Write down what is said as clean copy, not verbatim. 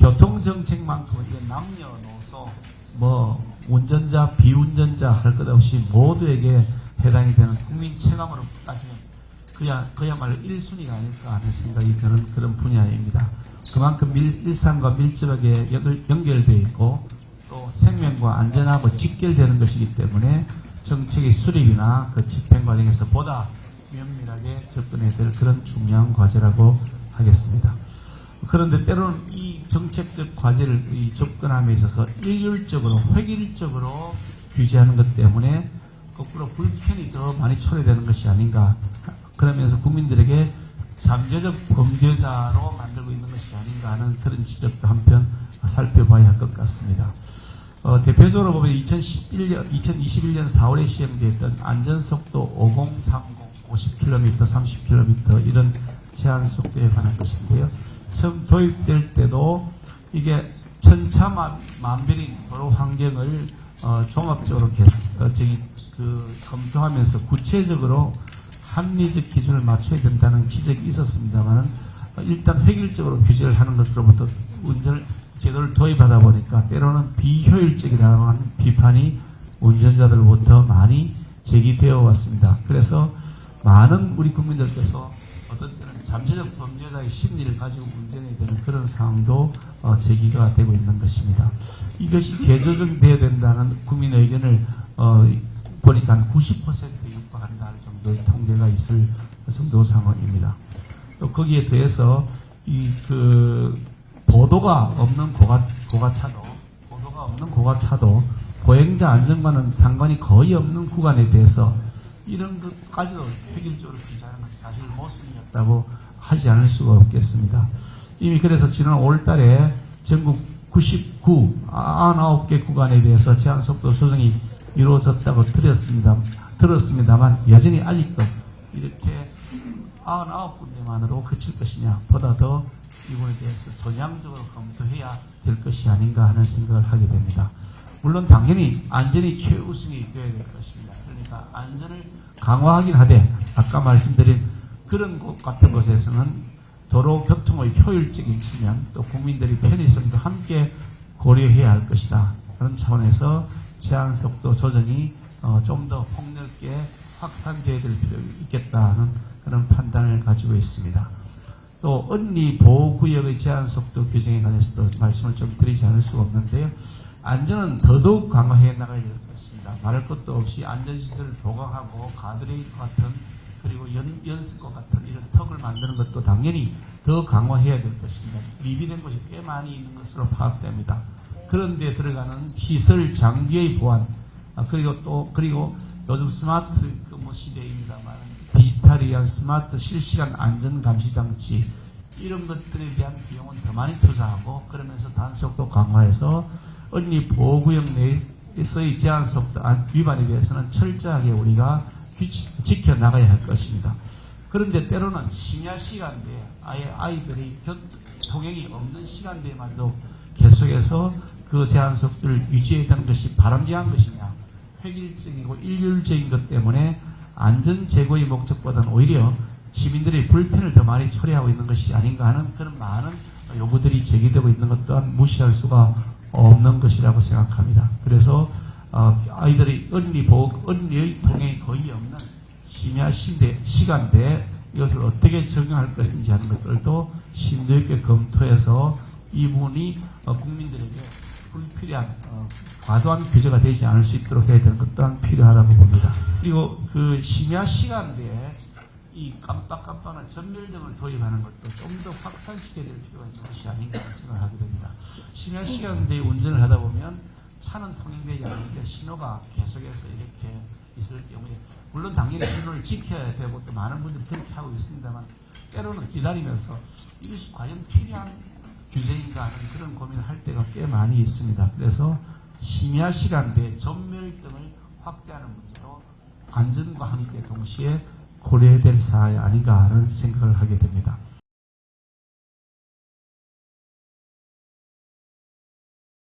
교통정책만큼 이게 남녀노소 운전자 비운전자 할 것 없이 모두에게 해당이 되는 국민 체감으로 따지면 그야말로 1순위가 아닐까 하는 생각이 드는 그런 분야입니다. 그만큼 일상과 밀접하게 연결되어 있고 또 생명과 안전하고 직결되는 것이기 때문에 정책의 수립이나 그 집행 과정에서 보다 면밀하게 접근해야 될 그런 중요한 과제라고 하겠습니다. 그런데 때로는 이 정책적 과제를 접근함에 있어서 일률적으로 획일적으로 규제하는 것 때문에 거꾸로 불편이 더 많이 초래되는 것이 아닌가. 그러면서 국민들에게 잠재적 범죄자로 만들고 있는 것이 아닌가 하는 그런 지적도 한편 살펴봐야 할 것 같습니다. 대표적으로 보면 2021년 4월에 시행되었던 안전속도 5030, 50km, 30km 이런 제한 속도에 관한 것인데요. 처음 도입될 때도 이게 천차만별인 도로 환경을 종합적으로 검토하면서 구체적으로 합리적 기준을 맞춰야 된다는 지적이 있었습니다만 일단 획일적으로 규제를 하는 것으로부터 운전을 제도를 도입하다 보니까 때로는 비효율적이라는 비판이 운전자들로부터 많이 제기되어 왔습니다. 그래서 많은 우리 국민들께서 어떤 때는 잠재적 범죄자의 심리를 가지고 운전해야 되는 그런 상황도 제기가 되고 있는 것입니다. 이것이 재조정되어야 된다는 국민의 의견을 보니까 한 90%에 육박한다는 정도의 통계가 있을 정도 상황입니다. 또 거기에 대해서 보도가 없는 고가차도 보행자 안전과는 상관이 거의 없는 구간에 대해서 이런 것까지도 획일적으로 규제하는 것이 사실 모순이었다고 하지 않을 수가 없겠습니다. 이미 그래서 지난 5월달에 전국 99개 구간에 대해서 제한속도 조정이 이루어졌다고 들었습니다만 여전히 아직도 이렇게 99군데만으로 그칠 것이냐 보다 더 이 부분에 대해서 전향적으로 검토해야 될 것이 아닌가 하는 생각을 하게 됩니다. 물론 당연히 안전이 최우선이 되어야 될 것입니다. 그러니까 안전을 강화하긴 하되 아까 말씀드린 그런 곳 같은 곳에서는 도로 교통의 효율적인 측면 또 국민들의 편의성도 함께 고려해야 할 것이다. 그런 차원에서 제한속도 조정이 좀 더 폭넓게 확산되어야 될 필요가 있겠다는 그런 판단을 가지고 있습니다. 또 언리 보호구역의 제한속도 규정에 관해서도 말씀을 좀 드리지 않을 수가 없는데요. 안전은 더더욱 강화해 나가야 될 것입니다. 말할 것도 없이 안전시설을 보강하고 가드레일 같은 그리고 연습과 같은 이런 턱을 만드는 것도 당연히 더 강화해야 될 것입니다. 미비된 것이 꽤 많이 있는 것으로 파악됩니다. 그런데 들어가는 시설 장비의 보안 그리고 요즘 스마트 근무 시대입니다만 디지털이한 스마트 실시간 안전 감시 장치 이런 것들에 대한 비용은 더 많이 투자하고 그러면서 단속도 강화해서 언리 보호구역 내에서의 제한속도 위반에 대해서는 철저하게 우리가 지켜나가야 할 것입니다. 그런데 때로는 심야 시간대에 아예 아이들이 통행이 없는 시간대에만도 계속해서 그 제한속도를 유지해야 되는 것이 바람직한 것이냐 획일적이고 일률적인 것 때문에 안전 제고의 목적보다는 오히려 시민들의 불편을 더 많이 초래하고 있는 것이 아닌가 하는 그런 많은 요구들이 제기되고 있는 것 또한 무시할 수가 없는 것이라고 생각합니다. 그래서 아이들의 언리의 통행이 거의 없는 심야 시간대에 이것을 어떻게 적용할 것인지 하는 것들도 심도 있게 검토해서 이 부분이 국민들에게 불필요한 과도한 규제가 되지 않을 수 있도록 해야 되는 것 또한 필요하다고 봅니다. 그리고 그 심야 시간대에 이 깜빡깜빡한 전멸등을 도입하는 것도 좀 더 확산시켜야 될 필요가 있는 것이 아닌가 생각을 하게 됩니다. 심야 시간대에 운전을 하다 보면 차는 통행되지 않는데 신호가 계속해서 이렇게 있을 경우에 물론 당연히 신호를 지켜야 되고 또 많은 분들이 그렇게 하고 있습니다만 때로는 기다리면서 이것이 과연 필요한 규제인가 하는 그런 고민을 할 때가 꽤 많이 있습니다. 그래서 심야 시간대에 전멸등을 확대하는 문제도 안전과 함께 동시에 고려해야 될 사안이 아닌가 하는 생각을 하게 됩니다.